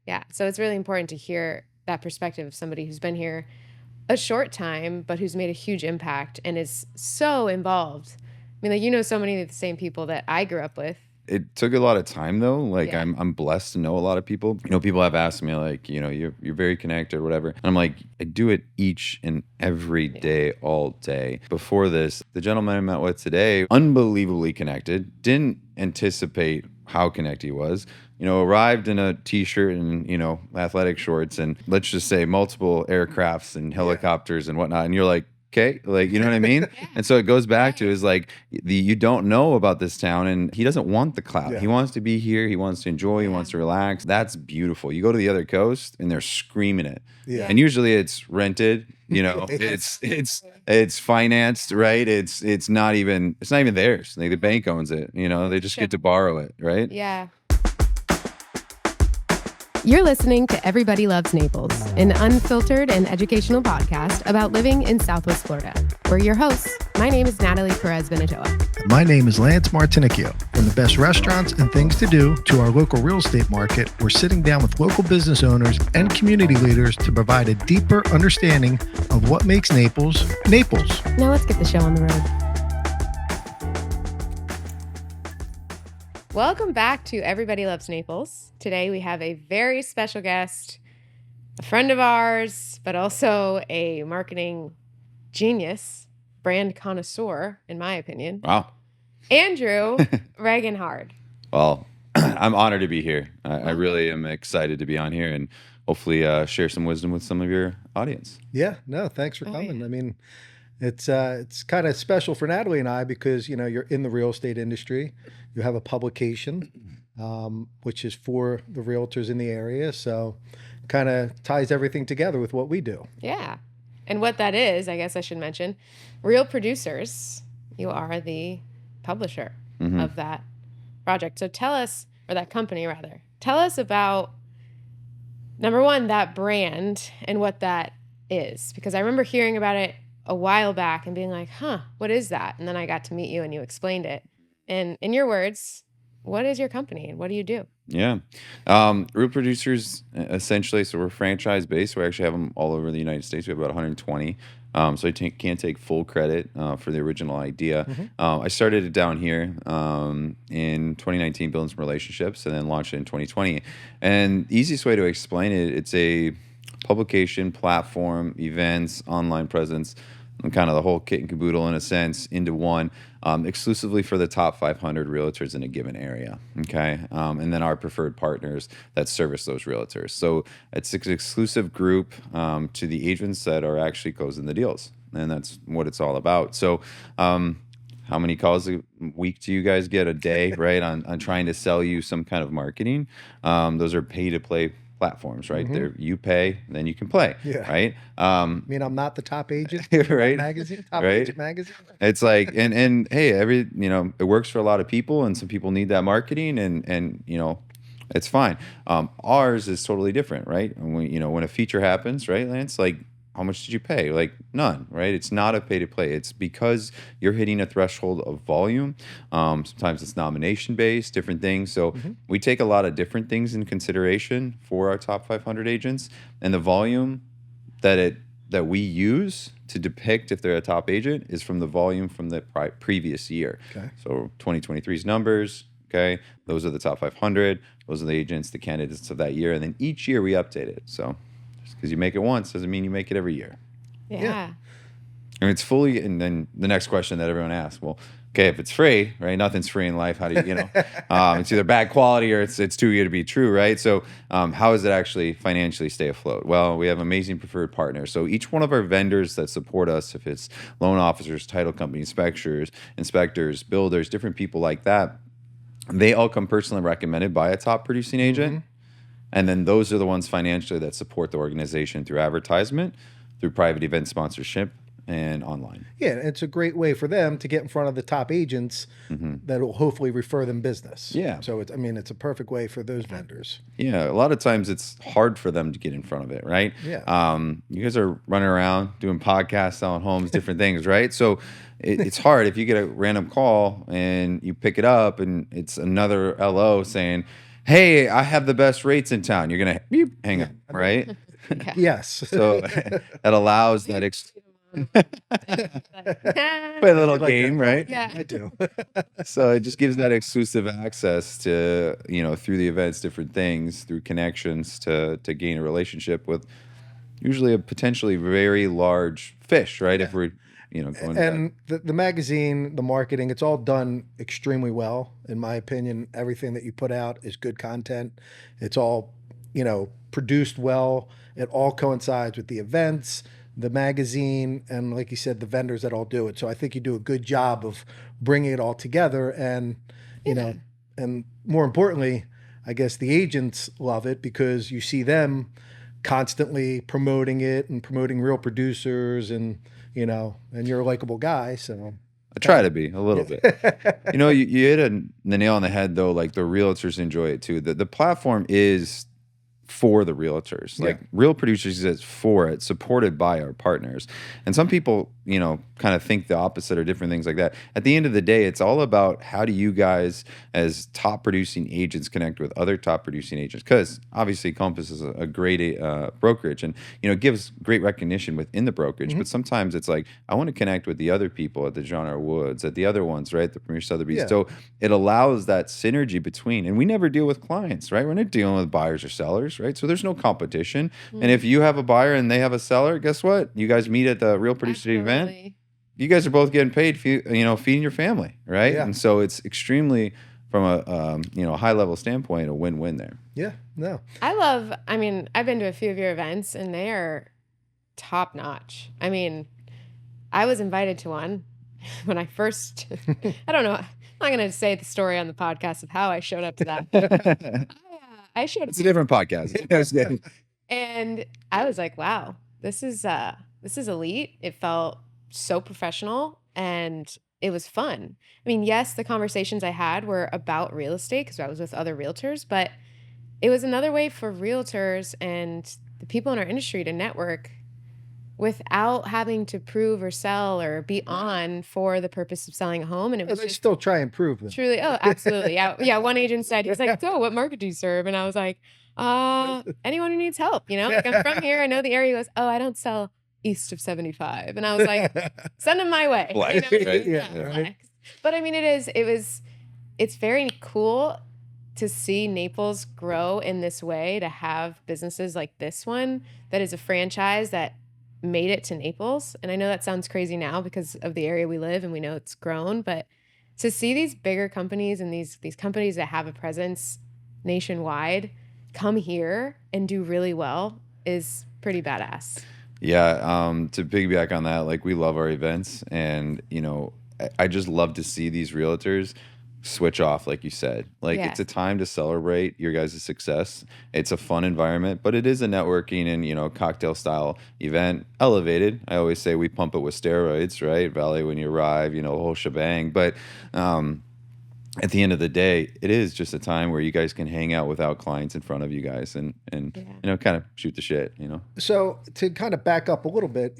Yeah. So it's really important to hear that perspective of somebody who's been here a short time, but who's made a huge impact and is so involved. I mean, like, you know, so many of the same people that I grew up with. It took a lot of time though. Like Yeah. I'm blessed to know a lot of people. You know, people have asked me like, you know, you're very connected or whatever. And I'm like, I do it each and every day, all day. Before this, the gentleman I met with today, unbelievably connected, didn't anticipate how connected he was. You know, arrived in a t-shirt and, you know, athletic shorts and let's just say multiple aircrafts and helicopters and whatnot. And you're like, okay, like, you know what I mean? And so it goes back to is like you don't know about this town and he doesn't want the clout. He wants to be here. He wants to enjoy. He wants to relax. That's beautiful. You go to the other coast and they're screaming it. And usually it's rented, you know, it's financed, right? It's not even theirs. Like the bank owns it, you know, they just get to borrow it, right? Yeah. You're listening to Everybody Loves Naples, an unfiltered and educational podcast about living in Southwest Florida. We're your hosts. My name is Natalie Perez-Benatoa. My name is Lance Martinicchio. From the best restaurants and things to do to our local real estate market, we're sitting down with local business owners and community leaders to provide a deeper understanding of what makes Naples, Naples. Now let's get the show on the road. Welcome back to Everybody Loves Naples. Today we have a very special guest, a friend of ours, but also a marketing genius, brand connoisseur, in my opinion. Wow. Andrew Regenhard. Well, I'm honored to be here. I really am excited to be on here and hopefully share some wisdom with some of your audience. Yeah, no, thanks for coming. I mean, it's kind of special for Natalie and I because, you know, you're in the real estate industry. You have a publication, which is for the realtors in the area. So kind of ties everything together with what we do. Yeah. And what that is, I guess I should mention, Real Producers, you are the publisher of that project. So tell us, or that company rather, tell us about, number one, that brand and what that is. Because I remember hearing about it a while back and being like, what is that? And then I got to meet you and you explained it. And in your words, what is your company and what do you do? Yeah. Real Producers, essentially, so we're franchise based. We actually have them all over the United States. We have about 120. So I can't take full credit for the original idea. I started it down here in 2019, building some relationships, and then launched it in 2020. And the easiest way to explain it, it's a publication, platform, events, online presence, and kind of the whole kit and caboodle in a sense into one, exclusively for the top 500 realtors in a given area, okay? And then our preferred partners that service those realtors. So it's an exclusive group to the agents that are actually closing the deals, and that's what it's all about. So how many calls a week do you guys get a day, right, on trying to sell you some kind of marketing? Those are pay-to-play platforms, right? There, you pay, then you can play, right? I mean, I'm not the top agent, right? Magazine, top agent magazine. It's like, and hey, it works for a lot of people, and some people need that marketing, and you know, it's fine. Ours is totally different, right? And when a feature happens, right, Lance, like, how much did you pay? Like, none, right? It's not a pay to play. It's because you're hitting a threshold of volume. Sometimes it's nomination based, different things. So we take a lot of different things in consideration for our top 500 agents, and the volume that we use to depict if they're a top agent is from the volume from the previous year. Okay. So 2023's numbers. Okay, those are the top 500. Those are the agents, the candidates of that year, and then each year we update it. So because you make it once doesn't mean you make it every year. Yeah. And it's fully, and then the next question that everyone asks, well, okay, if it's free, right? Nothing's free in life. How do you know? It's either bad quality or it's too good to be true, right? So how does it actually financially stay afloat? Well, we have amazing preferred partners. So each one of our vendors that support us, if it's loan officers, title company inspectors, builders, different people like that, they all come personally recommended by a top producing agent. And then those are the ones financially that support the organization through advertisement, through private event sponsorship, and online. Yeah, it's a great way for them to get in front of the top agents that will hopefully refer them business. Yeah. So it's a perfect way for those vendors. Yeah, a lot of times it's hard for them to get in front of it, right? Yeah. You guys are running around doing podcasts, selling homes, different things, right? So it's hard if you get a random call and you pick it up and it's another LO saying, hey, I have the best rates in town. You're gonna beep, hang up, right? Yeah. Yes. So that allows that play a little game, right? Yeah. I do. So it just gives that exclusive access to, through the events, different things, through connections to gain a relationship with usually a potentially very large fish, right? If we're, going And the magazine, the marketing, it's all done extremely well, in my opinion. Everything that you put out is good content. It's all, produced well. It all coincides with the events, the magazine, and like you said, the vendors that all do it. So I think you do a good job of bringing it all together. And, and more importantly, I guess the agents love it because you see them constantly promoting it and promoting real producers and you're a likable guy, so I try to be a little bit. You hit the nail on the head though. Like the realtors enjoy it too. The platform is for the realtors. Like Real Producers is for it, supported by our partners. And some people, kind of think the opposite or different things like that. At the end of the day, it's all about how do you guys as top producing agents connect with other top producing agents? Because obviously Compass is a great brokerage and, it gives great recognition within the brokerage. But sometimes it's like, I want to connect with the other people at the John R. Woods, at the other ones, right? The Premier Sotheby's. So it allows that synergy between, and we never deal with clients, right? We're not dealing with buyers or sellers, right? So there's no competition. And if you have a buyer and they have a seller, guess what? You guys meet at the Real Producer event. You guys are both getting paid, feeding your family, right? And so it's extremely, from a high level standpoint, a win-win there. Yeah, no. I mean, I've been to a few of your events and they are top notch. I mean, I was invited to one when I first, I don't know, I'm not going to say the story on the podcast of how I showed up to that. I showed up. It's a different podcast. And I was like, wow, this is elite. It felt so professional and it was fun. I mean, yes, the conversations I had were about real estate because I was with other realtors, but it was another way for realtors and the people in our industry to network without having to prove or sell or be on for the purpose of selling a home. And it was they still try and prove them. Truly. Oh, absolutely. Yeah. One agent said, he was like, so what market do you serve? And I was like, anyone who needs help, like I'm from here. I know the area. He goes, oh, I don't sell east of 75. And I was like, send them my way. Flex, right? Right. But I mean, it's very cool to see Naples grow in this way, to have businesses like this one that is a franchise that made it to Naples. And I know that sounds crazy now because of the area we live and we know it's grown, but to see these bigger companies and these companies that have a presence nationwide come here and do really well is pretty badass. Yeah, to piggyback on that, like we love our events and, I just love to see these realtors switch off, like you said. Like it's a time to celebrate your guys' success. It's a fun environment, but it is a networking and, cocktail style event, elevated. I always say we pump it with steroids, right? Valet when you arrive, the whole shebang. But at the end of the day, it is just a time where you guys can hang out without clients in front of you guys and kind of shoot the shit, So to kind of back up a little bit,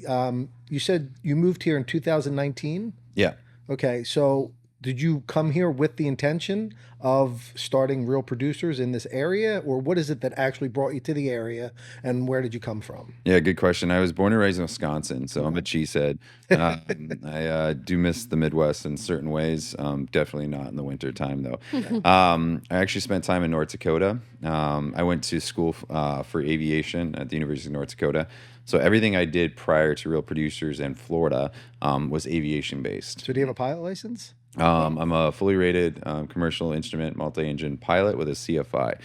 you said you moved here in 2019? Yeah. Okay, so did you come here with the intention of starting Real Producers in this area, or what is it that actually brought you to the area, and where did you come from? Yeah, good question. I was born and raised in Wisconsin, so I'm a cheesehead. I do miss the Midwest in certain ways. Definitely not in the winter time, though. I actually spent time in North Dakota. I went to school for aviation at the University of North Dakota. So everything I did prior to Real Producers in Florida was aviation based. So do you have a pilot license? I'm a fully rated commercial instrument multi-engine pilot with a CFI.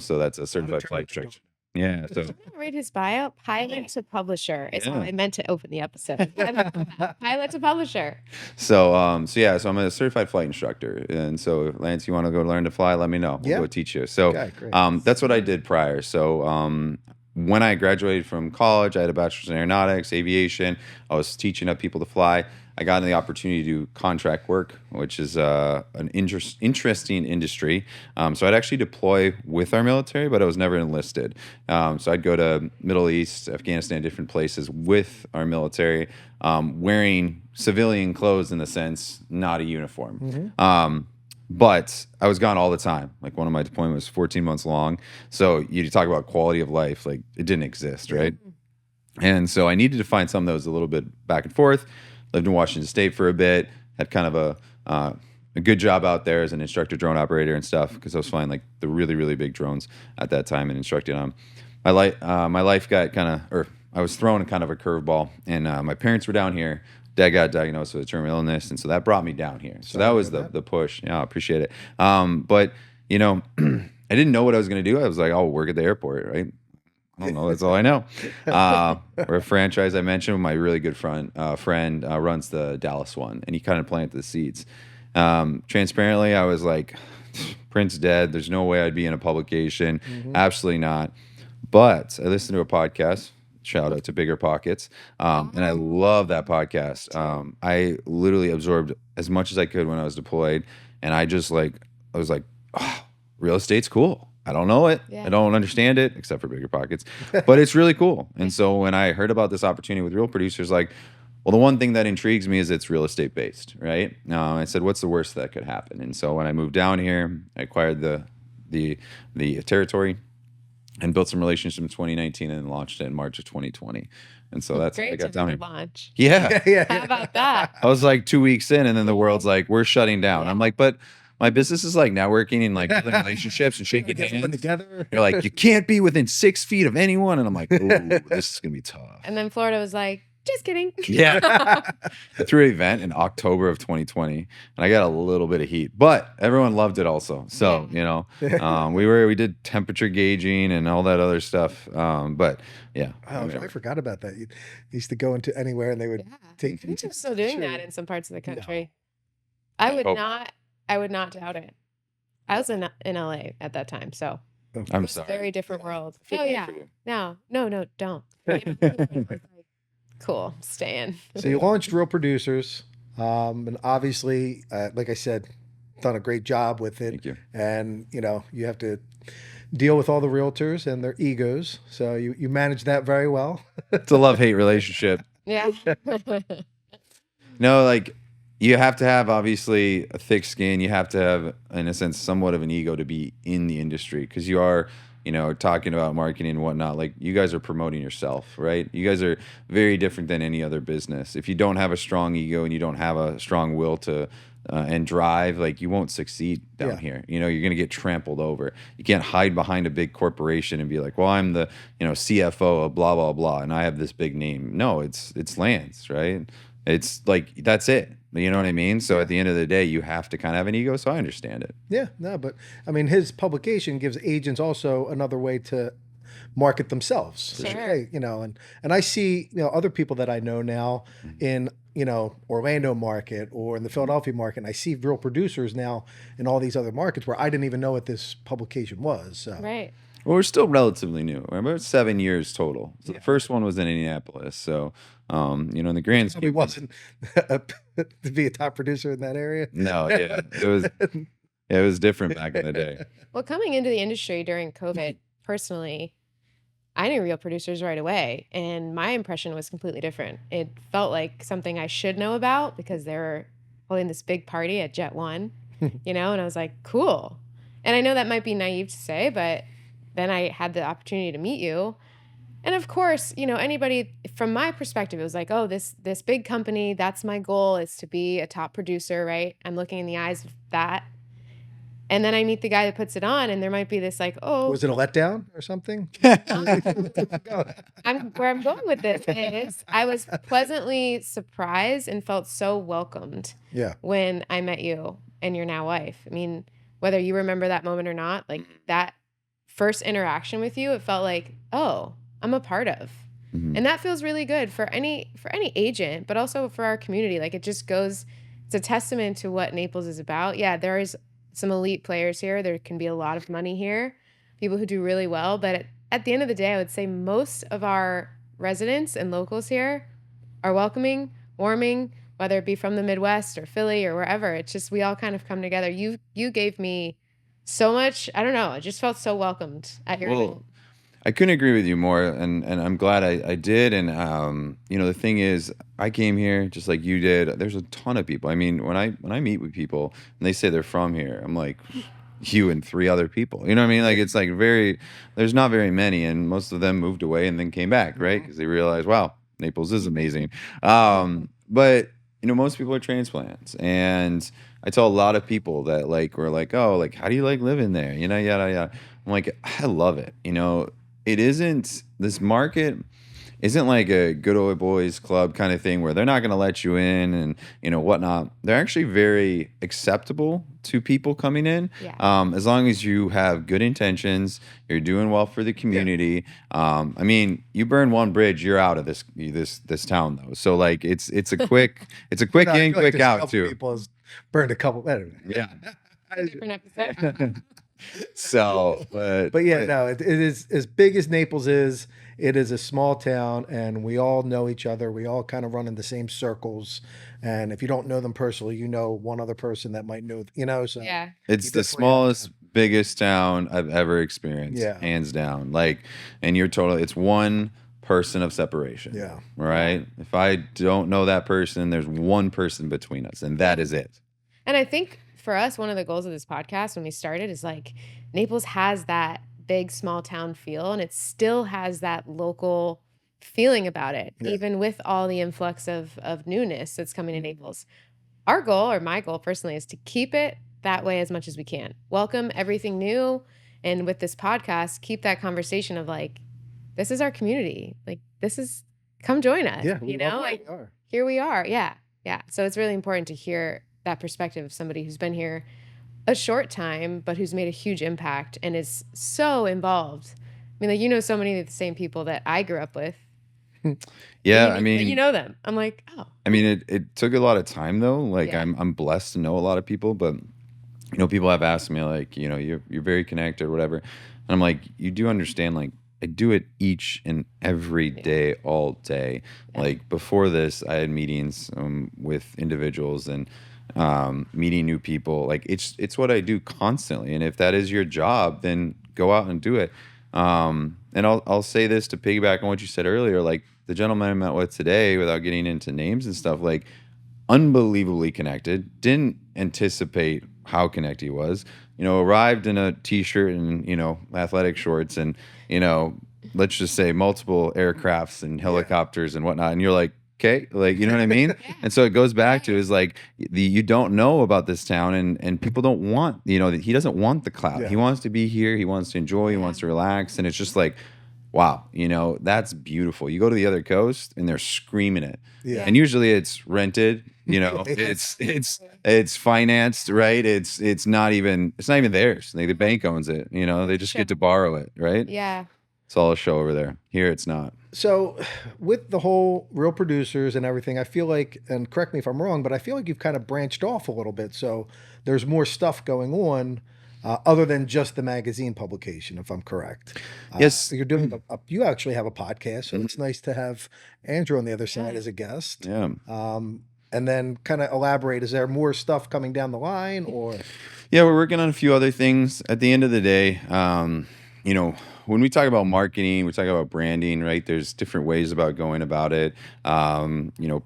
So that's a certified flight instructor. Yeah. So read his bio. Pilot to publisher is how I meant to open the episode. Pilot to publisher. So I'm a certified flight instructor, and so Lance, you want to go learn to fly? Let me know. We'll go teach you. So that's what I did prior. So when I graduated from college, I had a bachelor's in aeronautics, aviation. I was teaching up people to fly. I got the opportunity to do contract work, which is an interesting industry. So I'd actually deploy with our military, but I was never enlisted. So I'd go to Middle East, Afghanistan, different places with our military, wearing civilian clothes in the sense, not a uniform. But I was gone all the time. Like one of my deployments was 14 months long. So you talk about quality of life, like it didn't exist, right? And so I needed to find something that was a little bit back and forth. Lived in Washington State for a bit. Had kind of a good job out there as an instructor drone operator and stuff because I was flying like the really, really big drones at that time and instructing on them. My life got kind of, or I was thrown kind of a curveball, and my parents were down here. Dad got diagnosed with a terminal illness, and so that brought me down here. So that was the push. Yeah, I appreciate it. But you know, I didn't know what I was going to do. I was like, I'll work at the airport, right? I don't know. That's all I know. We're a franchise. I mentioned my really good friend runs the Dallas one, and he kind of planted the seeds. Transparently, I was like, Prince dead. There's no way I'd be in a publication. Absolutely not. But I listened to a podcast. Shout out to Bigger Pockets. And I love that podcast. I literally absorbed as much as I could when I was deployed. And I was like, oh, real estate's cool. I don't know it. Yeah. I don't understand it, except for Bigger Pockets. But it's really cool. And so when I heard about this opportunity with Real Producers, like, well, the one thing that intrigues me is it's real estate based, right? I said, what's the worst that could happen? And so when I moved down here, I acquired the territory and built some relationships in 2019 and launched it in March of 2020. And so that's how I got down here. Launch. Yeah. How about that? I was like 2 weeks in, and then the world's like, we're shutting down. I'm like, but my business is like networking and like building relationships and shaking hands together. You're like, you can't be within 6 feet of anyone. And I'm like, ooh, this is going to be tough. And then Florida was like, just kidding. Yeah. I threw an event in October of 2020, and I got a little bit of heat, but everyone loved it also. So, you know, we did temperature gauging and all that other stuff. But yeah. Oh, I forgot about that. You used to go into anywhere and they would take. I'm still doing that in some parts of the country. No. I would not doubt it. I was in LA at that time, so I'm sorry. Very different world. Oh yeah. No, don't. Cool, staying. So you launched Real Producers, and obviously, like I said, done a great job with it. Thank you. And you know, you have to deal with all the realtors and their egos. So you manage that very well. It's a love-hate relationship. Yeah. No, like you have to have obviously a thick skin. You have to have, in a sense, somewhat of an ego to be in the industry because you are, you know, talking about marketing and whatnot. Like you guys are promoting yourself, right? You guys are very different than any other business. If you don't have a strong ego and you don't have a strong will to and drive, like you won't succeed down here. You know, you're going to get trampled over. You can't hide behind a big corporation and be like, well, I'm the, you know, CFO of blah, blah, blah, and I have this big name. No, it's Lance, right? It's like, that's it. You know what I mean? So at the end of the day, you have to kind of have an ego. So I understand it. Yeah, no, but I mean, his publication gives agents also another way to market themselves. Sure. Hey, you know, and I see, you know, other people that I know now in, you know, Orlando market or in the Philadelphia market. And I see Real Producers now in all these other markets where I didn't even know what this publication was. So. Right. Well, we're still relatively new. We're about 7 years total. So the first one was in Indianapolis. So, you know, in the grand scheme, he wasn't to be a top producer in that area. No, yeah, it was different back in the day. Well, coming into the industry during COVID, personally, I knew Real Producers right away, and my impression was completely different. It felt like something I should know about because they were holding this big party at Jet One, you know, and I was like, cool. And I know that might be naive to say, but then I had the opportunity to meet you. And of course, you know, anybody from my perspective, it was like, oh, this big company, that's my goal, is to be a top producer, right? I'm looking in the eyes of that. And then I meet the guy that puts it on, and there might be this like, oh. Was it a letdown or something? Where I'm going with this is I was pleasantly surprised and felt so welcomed when I met you and your now wife. I mean, whether you remember that moment or not, like that first interaction with you, it felt like, oh, I'm a part of. And that feels really good for any agent, but also for our community. Like it just goes, it's a testament to what Naples is about. Yeah, there is some elite players here. There can be a lot of money here, people who do really well. But at the end of the day, I would say most of our residents and locals here are welcoming, warming, whether it be from the Midwest or Philly or wherever. It's just, we all kind of come together. You gave me so much, I don't know, I just felt so welcomed at your event. I couldn't agree with you more, and I'm glad I did. And the thing is, I came here just like you did. There's a ton of people. I mean, when I meet with people and they say they're from here, I'm like, you and 3 other people. You know what I mean? Like it's like there's not very many, and most of them moved away and then came back, right? Because they realized, wow, Naples is amazing. But most people are transplants, and I tell a lot of people that we're like, oh, like how do you like living there? Yada yada. I'm like, I love it. It isn't this market isn't like a good old boys club kind of thing where they're not going to let you in and whatnot. They're actually very acceptable to people coming in, as long as you have good intentions, you're doing well for the community. I mean, you burn one bridge, you're out of this town though. So like it's a quick in, quick out too. People has burned a couple. Anyway. Yeah. Different episode. So, but yeah, no, it is as big as Naples is. It is a small town, and we all know each other. We all kind of run in the same circles, and if you don't know them personally, you know one other person that might know. So yeah, it's the smallest, biggest town I've ever experienced, hands down. And it's one person of separation. Yeah, right. If I don't know that person, there's one person between us, and that is it. And I think for us, one of the goals of this podcast when we started is like Naples has that big small town feel, and it still has that local feeling about it, even with all the influx of newness that's coming to Naples. Our goal, or my goal personally, is to keep it that way as much as we can. Welcome everything new, and with this podcast, keep that conversation of like, this is our community. Like come join us. Yeah, here we are. Yeah. So it's really important to hear that perspective of somebody who's been here a short time, but who's made a huge impact and is so involved. I mean, so many of the same people that I grew up with. Yeah, I mean, you know them. I'm like, oh. I mean, it took a lot of time though. Like I'm blessed to know a lot of people, but people have asked me like, you're very connected or whatever, and I'm like, you do understand, like I do it each and every day, all day. Like before this, I had meetings with individuals and meeting new people. Like it's what I do constantly, and if that is your job, then go out and do it. And I'll say this to piggyback on what you said earlier. Like the gentleman I met with today, without getting into names and stuff, like unbelievably connected. Didn't anticipate how connected he was. Arrived in a t-shirt and athletic shorts and let's just say multiple aircrafts and helicopters and whatnot, and you're like, okay, like, you know what I mean? And so it goes back to is like you don't know about this town, and people don't want, he doesn't want the clout. He wants to be here. He wants to enjoy. He wants to relax. And it's just like, wow, that's beautiful. You go to the other coast and they're screaming it. Yeah. And usually it's rented, it's financed, right? It's not even theirs. Like the bank owns it, they just get to borrow it, right? Yeah. It's all a show over there. Here it's not. So with the whole real producers and everything, I feel like, and correct me if I'm wrong, but I feel like you've kind of branched off a little bit. So there's more stuff going on other than just the magazine publication, if I'm correct. Yes. You're doing, you actually have a podcast, so it's nice to have Andrew on the other side as a guest. Yeah. And then kind of elaborate, is there more stuff coming down the line or? Yeah, we're working on a few other things. At the end of the day, when we talk about marketing, we talk about branding, right? There's different ways about going about it.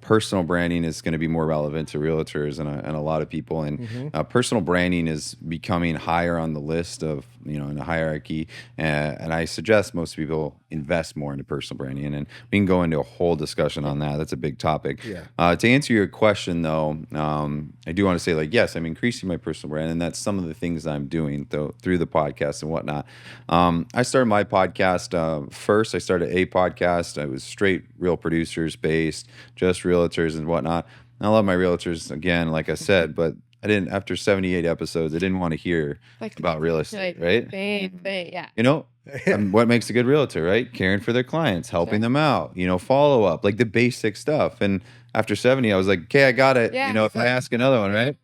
Personal branding is going to be more relevant to realtors and a lot of people. And personal branding is becoming higher on the list of, in the hierarchy. And I suggest most people invest more into personal branding. And we can go into a whole discussion on that. That's a big topic. Yeah. To answer your question, though, I do want to say, like, yes, I'm increasing my personal brand. And that's some of the things I'm doing through the podcast and whatnot. I started my podcast first. I started a podcast. I was straight real producers based, just realtors and whatnot. And I love my realtors, again, like I said, but I didn't, after 78 episodes, I didn't want to hear about real estate, right? Yeah. What makes a good realtor, right? Caring for their clients, helping them out, follow up, like the basic stuff. And after 70, I was like, okay, I got it. Yeah. If I ask another one, right?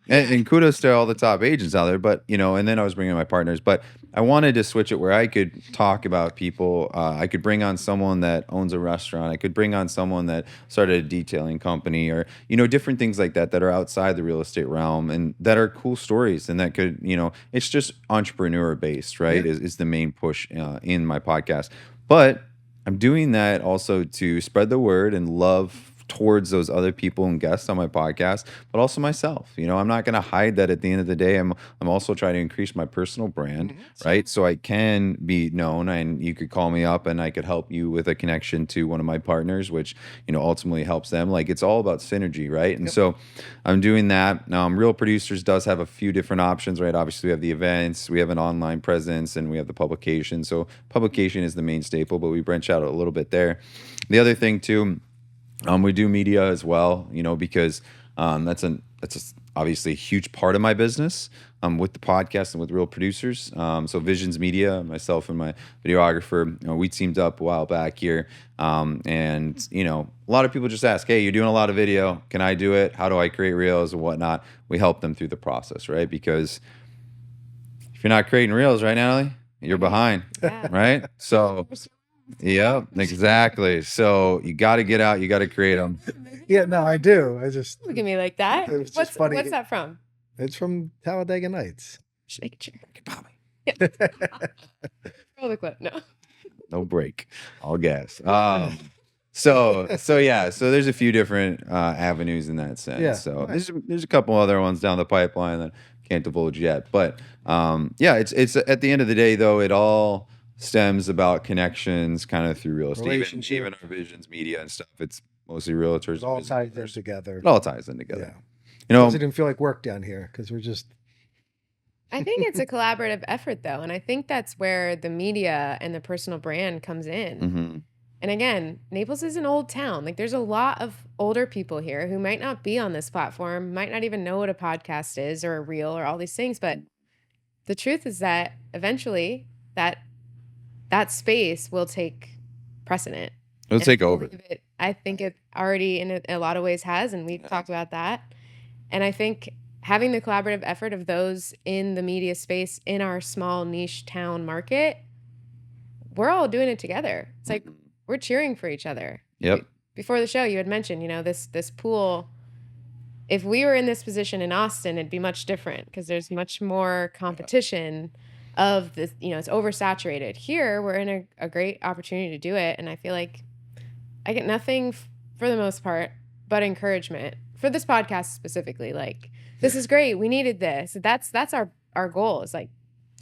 And kudos to all the top agents out there, but, and then I was bringing my partners. But I wanted to switch it where I could talk about people. I could bring on someone that owns a restaurant. I could bring on someone that started a detailing company, or different things like that that are outside the real estate realm and that are cool stories, and that could it's just entrepreneur based, right? Yeah. Is the main push in my podcast, but I'm doing that also to spread the word and love towards those other people and guests on my podcast, but also myself. I'm not going to hide that at the end of the day. I'm also trying to increase my personal brand, right? So I can be known, and you could call me up and I could help you with a connection to one of my partners, which, ultimately helps them. Like, it's all about synergy, right? And so I'm doing that. Real Producers does have a few different options, right? Obviously, we have the events, we have an online presence, and we have the publication. So publication is the main staple, but we branch out a little bit there. The other thing too, we do media as well, because that's obviously a huge part of my business with the podcast and with Real Producers. So Visions Media, myself and my videographer, we teamed up a while back here. And a lot of people just ask, hey, you're doing a lot of video. Can I do it? How do I create reels and whatnot? We help them through the process, right? Because if you're not creating reels, right, Natalie, you're behind, right? So... yeah, exactly. So you got to get out. You got to create them. Yeah, no, I do. I just Look at me like that. It was just funny. What's that from? It's from Talladega Nights. Just making sure. Yeah. Roll the clip. No break. All gas. So yeah. So there's a few different avenues in that sense. Yeah. So there's a couple other ones down the pipeline that I can't divulge yet. But yeah, it's at the end of the day though, it all stems about connections kind of through real estate. Even our Visions Media and stuff, it's mostly realtors. It all ties in together. It all ties in together. Yeah. Doesn't even feel like work down here because we're just... I think it's a collaborative effort though. And I think that's where the media and the personal brand comes in. Mm-hmm. And again, Naples is an old town. Like, there's a lot of older people here who might not be on this platform, might not even know what a podcast is or a reel or all these things. But the truth is that eventually that space will take precedent. It'll take over. I think it already in a lot of ways has, and we've talked about that. And I think having the collaborative effort of those in the media space in our small niche town market, we're all doing it together. It's like we're cheering for each other. Yep. Before the show, you had mentioned, this pool. If we were in this position in Austin, it'd be much different because there's much more competition of this, it's oversaturated. Here, we're in a great opportunity to do it. And I feel like I get nothing for the most part but encouragement for this podcast specifically. Like, this is great. We needed this. That's our goal, is like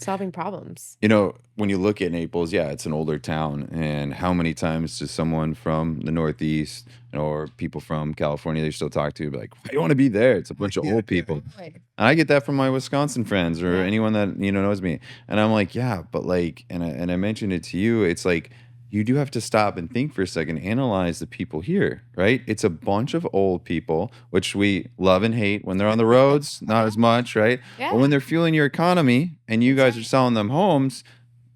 solving problems. When you look at Naples, yeah, it's an older town. And how many times does someone from the Northeast or people from California they still talk to be like, why do you want to be there? It's a bunch of old people. And I get that from my Wisconsin friends or anyone that, knows me. And I'm like, yeah, but like, and I mentioned it to you, it's like, you do have to stop and think for a second, analyze the people here, right? It's a bunch of old people, which we love and hate when they're on the roads, not as much, right? Yeah. But when they're fueling your economy and you guys are selling them homes,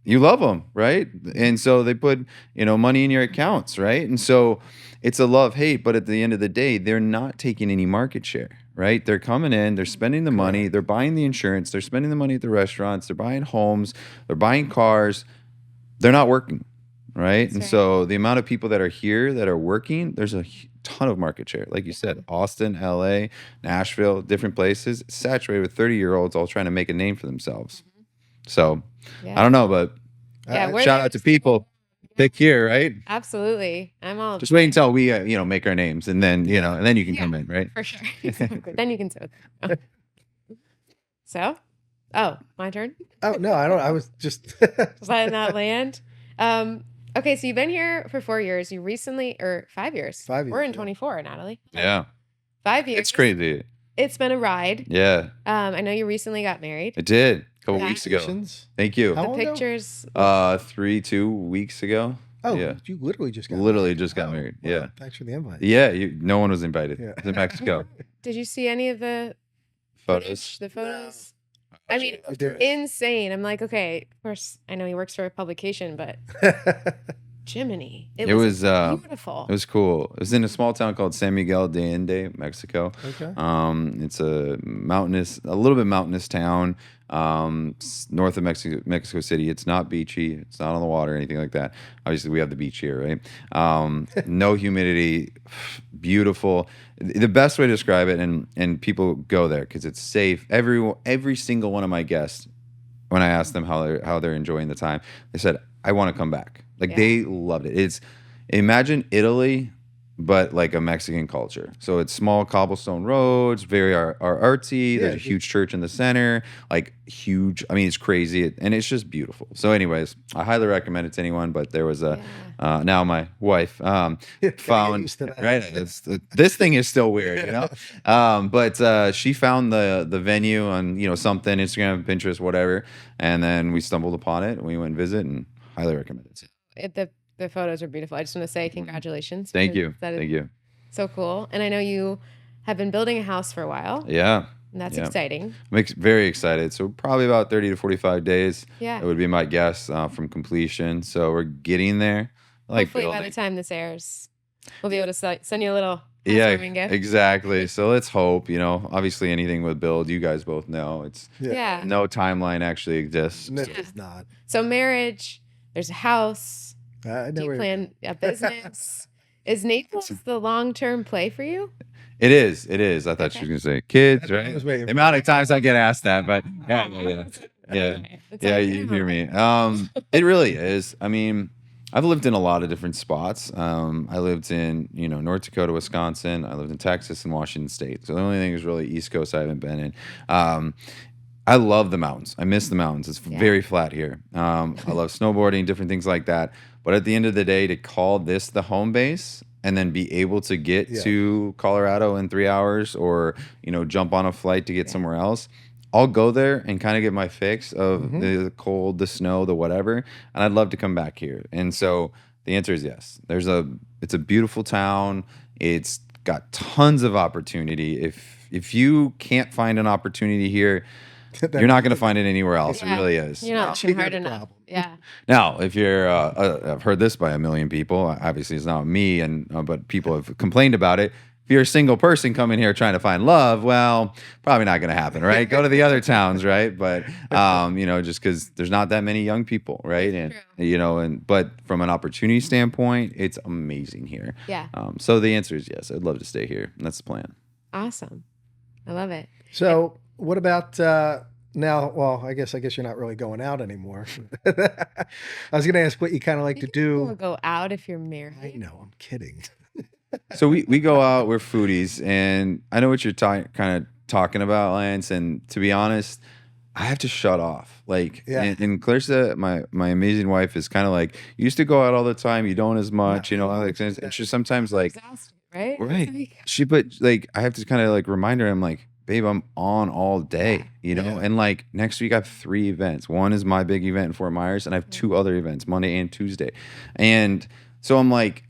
you love them, right? And so they put, money in your accounts, right? And so it's a love-hate, but at the end of the day, they're not taking any market share, right? They're coming in, they're spending the money, they're buying the insurance, they're spending the money at the restaurants, they're buying homes, they're buying cars, they're not working. Right. And so the amount of people that are here that are working, there's a ton of market share. Like you said, Austin, LA, Nashville, different places, saturated with 30-year-olds all trying to make a name for themselves. So I don't know, but shout out to people. Pick here, right? Absolutely. I'm all just wait until we, make our names and then, and then you can come in, right? For sure. Then you can say it. So, my turn? Oh, no, I don't. I was just letting that land. Okay, so you've been here for 4 years. You recently, or 5 years. 5 years. We're in 24, Natalie. Yeah. 5 years. It's crazy. It's been a ride. Yeah. I know you recently got married. I did a couple weeks ago. Thank you. How The long pictures. ago? 2 weeks ago. Oh, yeah. You literally just got married. Well, yeah. Thanks for the invite. Yeah. No one was invited. Yeah. It was in Mexico. Did you see any of the Photos? The photos? I mean, There- insane. I'm like, okay, of course, I know he works for a publication, but Jiminy. It It was beautiful. it was cool. It was in a small town called San Miguel de Allende, Mexico. Okay. It's a little bit mountainous town, north of Mexico City. It's not beachy. It's not on the water or anything like that. Obviously, we have the beach here, right? No humidity, beautiful. The best way to describe it, and people go there because it's safe. Every single one of my guests, when I asked them how they're enjoying the time, they said, "I want to come back." Like they loved it. Imagine Italy, but like a Mexican culture. So it's small cobblestone roads, very artsy. There's a huge church in the center, like huge. I mean, it's crazy, and it's just beautiful. So, anyways, I highly recommend it to anyone. But there was now my wife found right. This thing is still weird, but she found the venue on something, Instagram, Pinterest, whatever, and then we stumbled upon it. And we went and visit, and highly recommend it. The photos are beautiful. I just want to say congratulations. Thank you. Thank you. So cool. And I know you have been building a house for a while. Yeah. And that's exciting. I'm very excited. So probably about 30 to 45 days. Yeah. It would be my guess from completion. So we're getting there. Hopefully by the time this airs, we'll be able to send you a little housewarming gift. Exactly. So let's hope, obviously anything with build, you guys both know it's no timeline actually exists. No, it's not. So marriage, there's a house. Do you plan a business? Is Naples the long-term play for you? It is. I thought she was going to say kids, right? The amount of times I get asked that, but yeah, you hear me. It really is. I mean, I've lived in a lot of different spots. I lived in, North Dakota, Wisconsin. I lived in Texas and Washington State. So the only thing is really East Coast I haven't been in. I love the mountains. I miss the mountains. It's very flat here. I love snowboarding, different things like that. But at the end of the day, to call this the home base and then be able to get to Colorado in 3 hours or, jump on a flight to get somewhere else, I'll go there and kind of get my fix of the cold, the snow, the whatever. And I'd love to come back here. And so the answer is yes. It's a beautiful town. It's got tons of opportunity. If you can't find an opportunity here, you're not going to find it anywhere else. It really is. You're not working hard enough. Yeah. Now, if you're, I've heard this by a million people. Obviously, it's not me, but people have complained about it. If you're a single person coming here trying to find love, well, probably not going to happen, right? Go to the other towns, right? But just because there's not that many young people, right? And but from an opportunity standpoint, it's amazing here. Yeah. So the answer is yes. I'd love to stay here. That's the plan. Awesome. I love it. So what about now? Well, I guess you're not really going out anymore. I was going to ask what you kind of like to do. You go out if you're married. I know. I'm kidding. So we go out. We're foodies, and I know what you're kind of talking about, Lance. And to be honest, I have to shut off. And Clarissa, my amazing wife, is kind of like, you used to go out all the time. You don't as much, And she's sometimes like, exhausted, right? Right. I have to kind of remind her. I'm like, babe, I'm on all day, And next week I have 3 events. One is my big event in Fort Myers, and I have 2 other events, Monday and Tuesday. And so I'm like,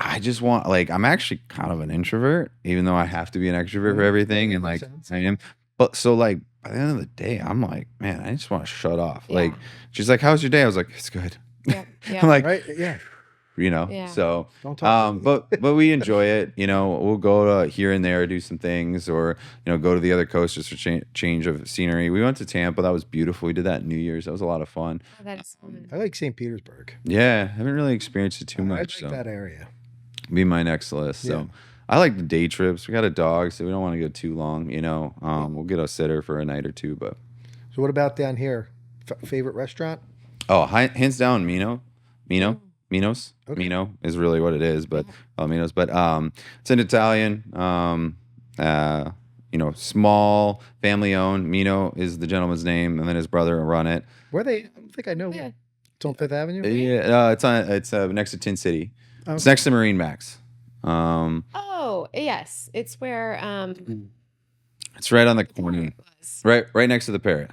I just want, I'm actually kind of an introvert, even though I have to be an extrovert for everything. And I am. But so by the end of the day, I'm like, man, I just want to shut off. Yeah. She's like, how's your day? I was like, it's good. Yeah. I'm like, right? Yeah. So, don't talk but we enjoy it. We'll go here and there, do some things, or go to the other coast just for change of scenery. We went to Tampa. That was beautiful. We did that New Year's. That was a lot of fun. Oh, that's fun. I like St. Petersburg. Yeah, I haven't really experienced it too much. I like that area. Be my next list. So I like the day trips. We got a dog, so we don't want to go too long. We'll get a sitter for a night or two. But so what about down here? Favorite restaurant? Oh, hands down, Mino. Minos. Okay. Mino is really what it is, but Minos. But it's an Italian, small family owned. Mino is the gentleman's name, and then his brother run it. Where they? I don't think I know. Yeah. It's on 5th Avenue. Yeah, it's next to Tin City. Okay. It's next to Marine Max. Oh yes, it's where. It's right on the corner. Right next to the Parrot.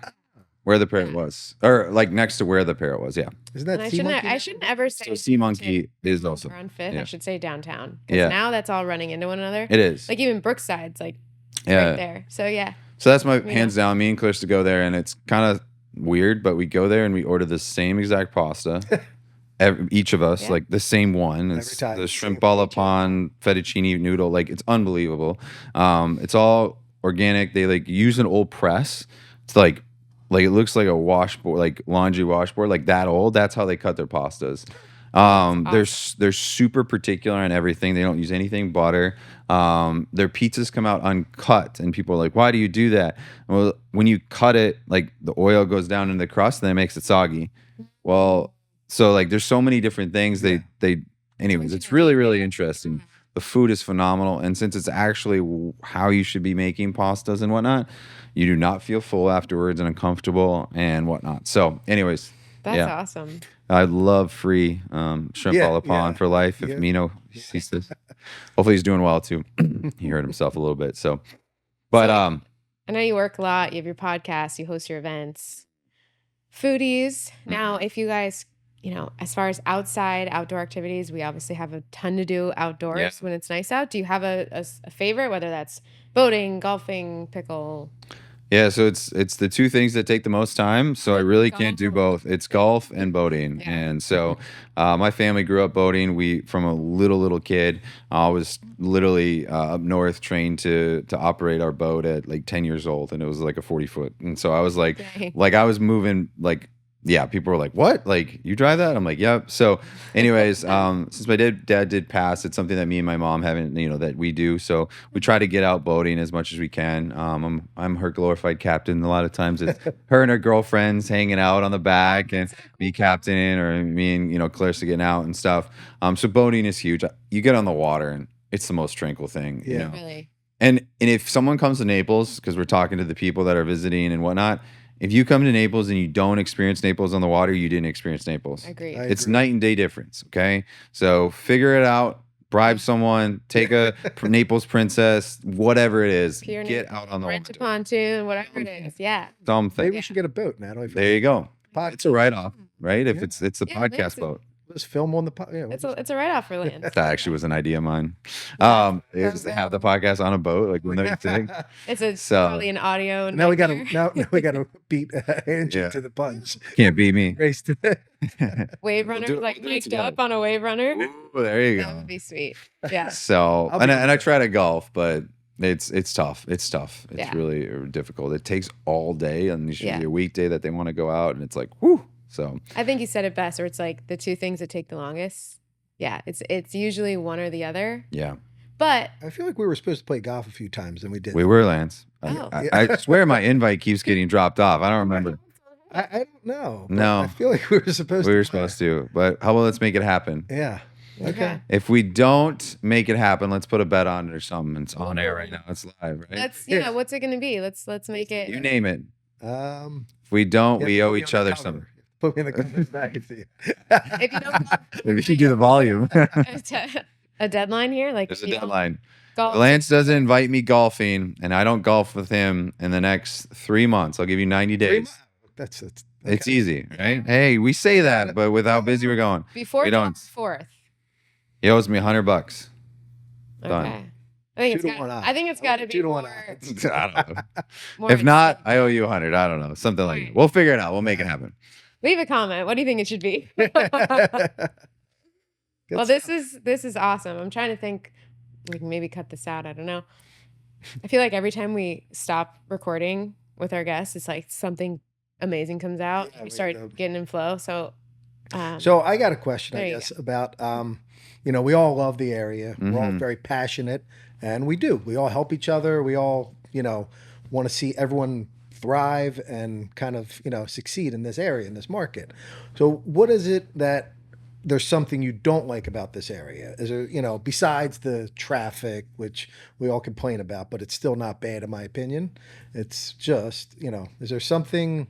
Where the Parrot was, or next to where the Parrot was, yeah. Isn't that Sea Monkey? I shouldn't ever say. So Sea Monkey is also on 5th. Yeah. I should say downtown. Yeah. Now that's all running into one another. It is. Even Brookside's right there. So yeah. So that's my hands down. Me and Clarissa go there, and it's kind of weird, but we go there and we order the same exact pasta, each of us, Yeah. like the same one. Every It's time. the shrimp ball upon fettuccine noodle. Like it's unbelievable. It's all organic. They like use an old press. It's like it looks like a washboard, like laundry washboard, like that old. That's how they cut their pastas. They're super particular on everything. They don't use anything butter. Their pizzas come out uncut, and people are like, "Why do you do that?" Well, when you cut it, like the oil goes down in the crust, and then it makes it soggy. Well, so like there's so many different things. Anyways, it's really really interesting. The food is phenomenal, and since it's actually how you should be making pastas and whatnot, you do not feel full afterwards and uncomfortable and whatnot. So, anyways, That's awesome. I love free shrimp a la pan for life. If Mino sees this, hopefully he's doing well too. He hurt himself a little bit. So, but I know you work a lot. You have your podcast. You host your events. Foodies. Now, if you guys, as far as outdoor activities, we obviously have a ton to do outdoors when it's nice out. Do you have a favorite, whether that's boating, golfing, pickle? Yeah, so it's the two things that take the most time. So I really can't do both. It's golf and boating. Yeah. And so my family grew up boating. We from a little kid, I was literally up north trained to operate our boat at like 10 years old, and it was like a 40-foot. And so I was like I was moving like. Yeah, people were like, "What? Like you drive that?" I'm like, "Yep." So, anyways, since my dad did pass, it's something that me and my mom haven't, that we do. So we try to get out boating as much as we can. I'm her glorified captain. A lot of times it's her and her girlfriends hanging out on the back, and me captaining, or me and Clarissa getting out and stuff. So boating is huge. You get on the water, and it's the most tranquil thing. Yeah. Really. And if someone comes to Naples, because we're talking to the people that are visiting and whatnot. If you come to Naples and you don't experience Naples on the water, you didn't experience Naples. Agreed. It's night and day difference, okay? So figure it out, bribe someone, take a Naples princess, whatever it is, get out on the Rent water. a pontoon, whatever it is. Yeah. Something. Maybe we should get a boat, Natalie. There you go. It's a write-off, right? If it's a podcast boat. Let's film on the It's a write-off for Lance. That actually was an idea of mine. Is to have the podcast on a boat, like when they're sitting. It's probably an audio. Now we gotta beat Angie to the punch. Can't beat me. Race to the Wave runner, like mic'd up on a wave runner. Ooh, there you go. That would be sweet. Yeah. So and I try to golf, but it's tough. It's tough. It's really difficult. It takes all day, and it should be a weekday that they want to go out, and it's like, whoo. So I think you said it best, or it's like the two things that take the longest. Yeah, it's usually one or the other. Yeah. But I feel like we were supposed to play golf a few times, and we didn't. We were, Lance. Oh. I swear my invite keeps getting dropped off. I don't remember. I don't know. No. I feel like we were supposed to. But how about let's make it happen? Yeah. Okay. If we don't make it happen, let's put a bet on it or something. It's on air right now. It's live, right? What's it gonna be? Let's make it. You name it. If we don't, we owe each other something. Put me in the comments back and see. If you don't, Maybe you should do the volume. a deadline here, like there's a deadline. Golf. Lance doesn't invite me golfing, and I don't golf with him in the next 3 months. I'll give you 90 days. That's it. Okay. It's easy, right? Hey, we say that, but with how busy we're going, before we don't. 4th. He owes me $100. Okay. Done. I think it's got to be 2 to 1. more. I don't know. If not, I owe you 100. I don't know, something like that. We'll figure it out. We'll make it happen. Leave a comment. What do you think it should be? Well, this is awesome. I'm trying to think. We can maybe cut this out. I don't know. I feel like every time we stop recording with our guests, it's like something amazing comes out. We start getting in flow. So I got a question, I guess, about we all love the area. We're all very passionate, and we all help each other. We all want to see everyone thrive and kind of succeed in this area, in this market. So what is it that there's something you don't like about this area? Is there, besides the traffic, which we all complain about, but it's still not bad in my opinion. It's just, is there something?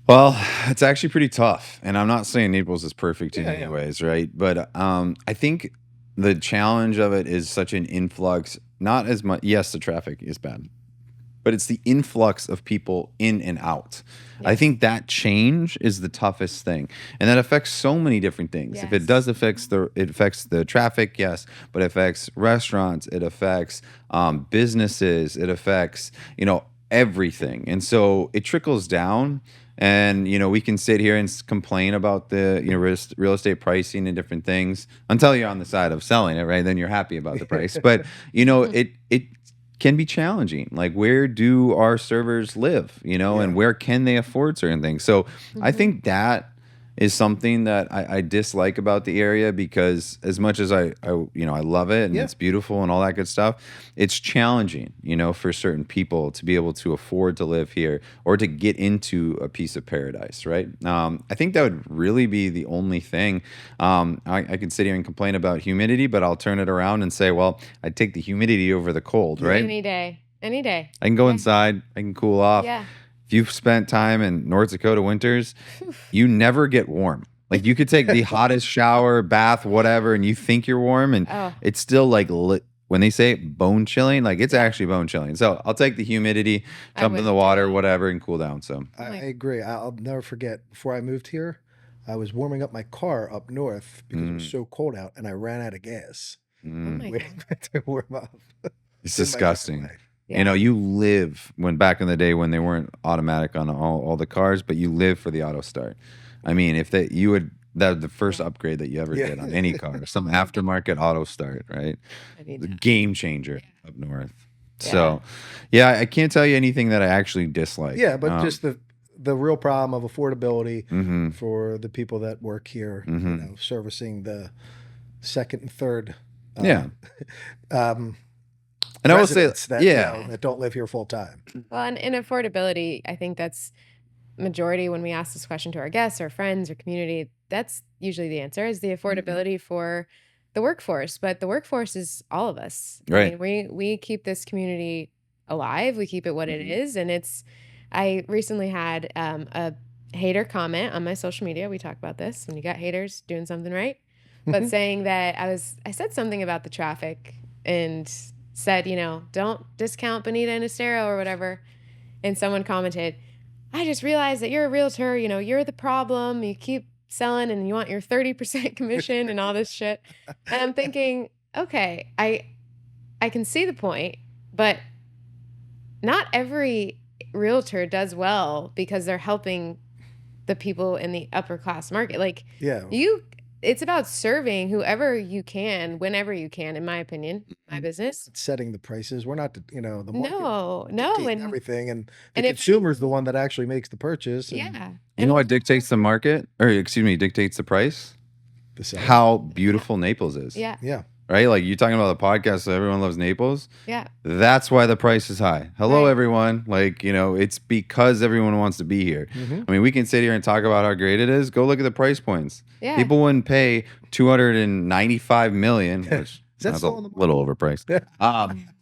Well, it's actually pretty tough. And I'm not saying Naples is perfect in any ways, right? But I think the challenge of it is such an influx, not as much. Yes, the traffic is bad, but it's the influx of people in and out. Yes. I think that change is the toughest thing. And that affects so many different things. Yes. If it does affects the traffic, yes, but it affects restaurants, it affects businesses, it affects, everything. And so it trickles down. And, we can sit here and complain about the, real estate pricing and different things until you're on the side of selling it, right? Then you're happy about the price. But, it can be challenging. Like, where do our servers live, and where can they afford certain things? So I think that is something that I dislike about the area, because as much as I love it and it's beautiful and all that good stuff, it's challenging, for certain people to be able to afford to live here or to get into a piece of paradise, right? I think that would really be the only thing. I could sit here and complain about humidity, but I'll turn it around and say, well, I'd take the humidity over the cold, right? Any day. I can go inside, I can cool off. Yeah. If you've spent time in North Dakota winters, you never get warm. Like, you could take the hottest shower, bath, whatever, and you think you're warm, and it's still like when they say bone chilling, like, it's actually bone chilling. So I'll take the humidity, jump in the water, whatever, and cool down. So I agree. I'll never forget, before I moved here, I was warming up my car up north because it was so cold out, and I ran out of gas. Waiting to warm up. It's disgusting. You live back in the day when they weren't automatic on all the cars, but you live for the auto start. I mean, that the first upgrade that you ever did on any car, some aftermarket auto start, right? The game changer up north. So, I can't tell you anything that I actually dislike. Yeah, but just the real problem of affordability for the people that work here, servicing the second and third. And I will say that that don't live here full time. Well, and in affordability, I think that's majority when we ask this question to our guests or friends or community. That's usually the answer, is the affordability for the workforce. But the workforce is all of us. Right. I mean, we keep this community alive. We keep it what it is. And I recently had a hater comment on my social media. We talk about this when you got haters doing something right, but saying that I said something about the traffic and said, don't discount Bonita and Estero or whatever. And someone commented, I just realized that you're a realtor, you're the problem. You keep selling and you want your 30% commission and all this shit. And I'm thinking, okay, I can see the point, but not every realtor does well because they're helping the people in the upper class market. Like, it's about serving whoever you can, whenever you can, in my opinion, my business. Setting the prices. We're not, the market. No. And everything. And the consumer's the one that actually makes the purchase. Yeah. You know what dictates the market? Dictates the price? How beautiful Naples is. Yeah. Yeah. Right? Like, you're talking about the podcast, so everyone loves Naples. Yeah. That's why the price is high. Hello, everyone. Like, it's because everyone wants to be here. I mean, we can sit here and talk about how great it is. Go look at the price points. Yeah. People wouldn't pay $295 million, which is a little overpriced.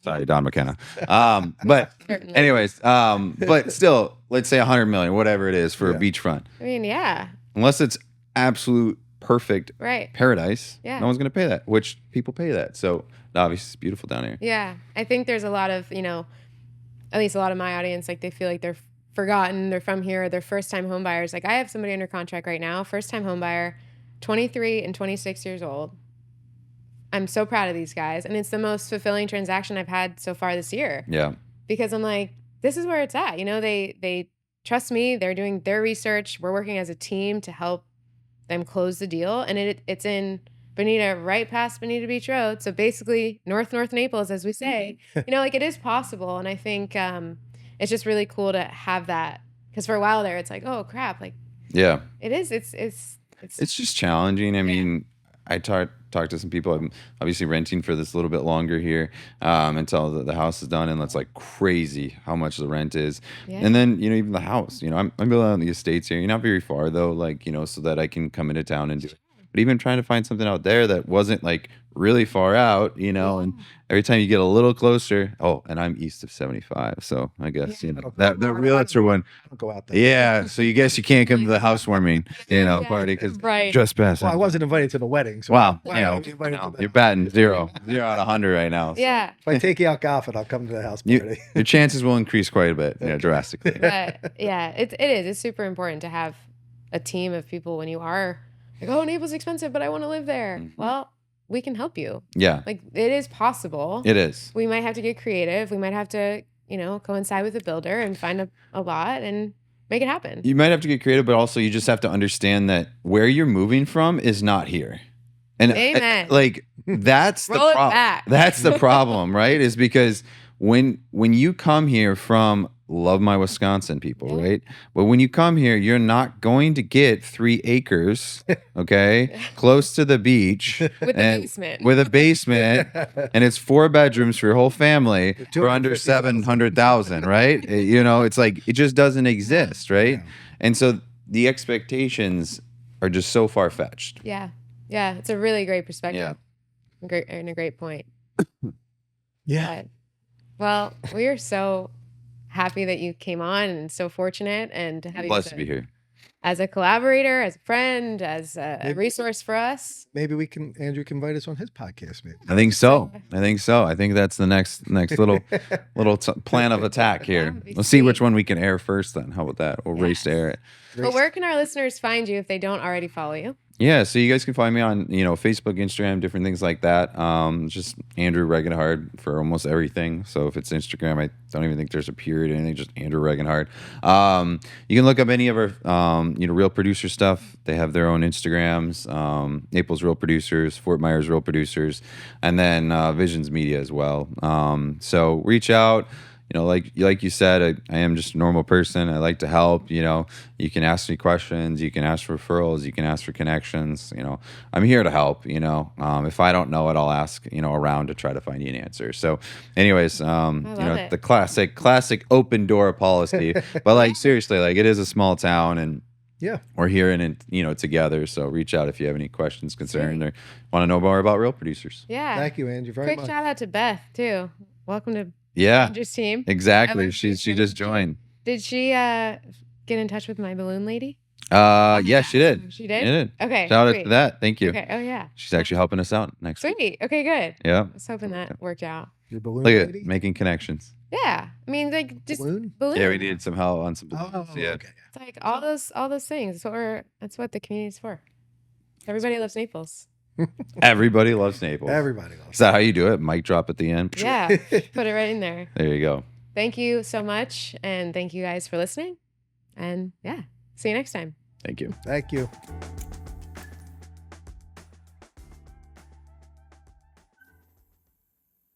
Sorry, Don McKenna. But anyways, but still, let's say $100 million, whatever it is, for a beachfront. I mean, yeah. Unless it's absolute perfect paradise, no one's going to pay that, which people pay that. So obviously it's beautiful down here. Yeah. I think there's a lot of, at least a lot of my audience, like, they feel like they're forgotten. They're from here. They're first time home buyers. Like, I have somebody under contract right now, first time home buyer, 23 and 26 years old. I'm so proud of these guys. And it's the most fulfilling transaction I've had so far this year. Yeah. Because I'm like, this is where it's at. They trust me. They're doing their research. We're working as a team to help them close the deal. And it's in Bonita, right past Bonita Beach Road. So basically North Naples, as we say. It is possible. And I think it's just really cool to have that. Because for a while there, it's like, oh, crap. Like, yeah. It is. It's just challenging. I mean, I talked to some people. I'm obviously renting for this a little bit longer here until the house is done, and that's like crazy how much the rent is. Yeah. And then even the house. I'm building on the estates here. You're not very far though, like so that I can come into town and do it. But even trying to find something out there that wasn't like really far out, and every time you get a little closer, and I'm east of 75, so I guess that the realtor one. I'll go out there. Yeah, so you guess you can't come to the housewarming, party because just past. Well, I wasn't invited to the wedding, so wow, you're batting 0 out of 100 right now. So. Yeah. If I take you out golfing, I'll come to the house party. Your chances will increase quite a bit, drastically. But yeah, it is. It's super important to have a team of people when you are like, oh, Naples is expensive, but I want to live there. Mm-hmm. Well, we can help you. Yeah. Like, it is possible. It is. We might have to get creative. We might have to, coincide with a builder and find a lot. And make it happen. You might have to get creative, but also you just have to understand that where you're moving from is not here. And Amen. like that's the Roll it problem. back. That's the problem, right? Is because when you come here from, love my Wisconsin people, Yeah. right? But when you come here, you're not going to get 3 acres, okay, close to the beach With a basement. with a basement, and it's 4 bedrooms for your whole family for under 700,000, right? It's like it just doesn't exist, right? Yeah. And so the expectations are just so far fetched. Yeah. Yeah. It's a really great perspective. Yeah. A great point. Yeah. But, well, we are so happy that you came on and so fortunate and to have you Blessed to be here. as a collaborator, as a friend, as a resource for us. Maybe Andrew can invite us on his podcast, maybe. I think so. I think that's the next little plan of attack here. That'd be Let's see which sweet. one we can air first then. How about that? We'll race to air it. But where can our listeners find you if they don't already follow you? Yeah, so you guys can find me on, Facebook, Instagram, different things like that. Just Andrew Regenhard for almost everything. So if it's Instagram, I don't even think there's a period or anything, just Andrew Regenhard. You can look up any of our, Real Producer stuff. They have their own Instagrams, Naples Real Producers, Fort Myers Real Producers, and then Visions Media as well. So reach out. Like you said, I am just a normal person. I like to help. You can ask me questions. You can ask for referrals. You can ask for connections. I'm here to help. If I don't know it, I'll ask, around to try to find you an answer. So anyways, it. the classic open door policy. But like, seriously, like it is a small town and Yeah. we're here in it, together. So reach out if you have any questions, concerns, or want to know more about Real Producers. Yeah. Thank you, Andrew, very Quick much. shout out to Beth too. Welcome to Yeah, Andrew's team. exactly. Evan, She just joined. Did she get in touch with my balloon lady? Yeah, she did. She did? She did. Okay. Shout out sweet. to that. Thank you. Okay. Oh yeah. She's actually helping us out next week. Sweet. Okay, good. Yeah. I was hoping that worked out. Your balloon Look at lady? making connections. Yeah. I mean, like just Balloon? Yeah, we needed some help on some. Oh, yeah. okay. It's like all those things. That's what the community's for. Everybody loves Naples. Everybody loves Naples. Everybody Is loves that how you do it? Mic drop at the end. Yeah. Put it right in there. There you go. Thank you so much. And thank you guys for listening. And yeah, see you next time. Thank you. Thank you.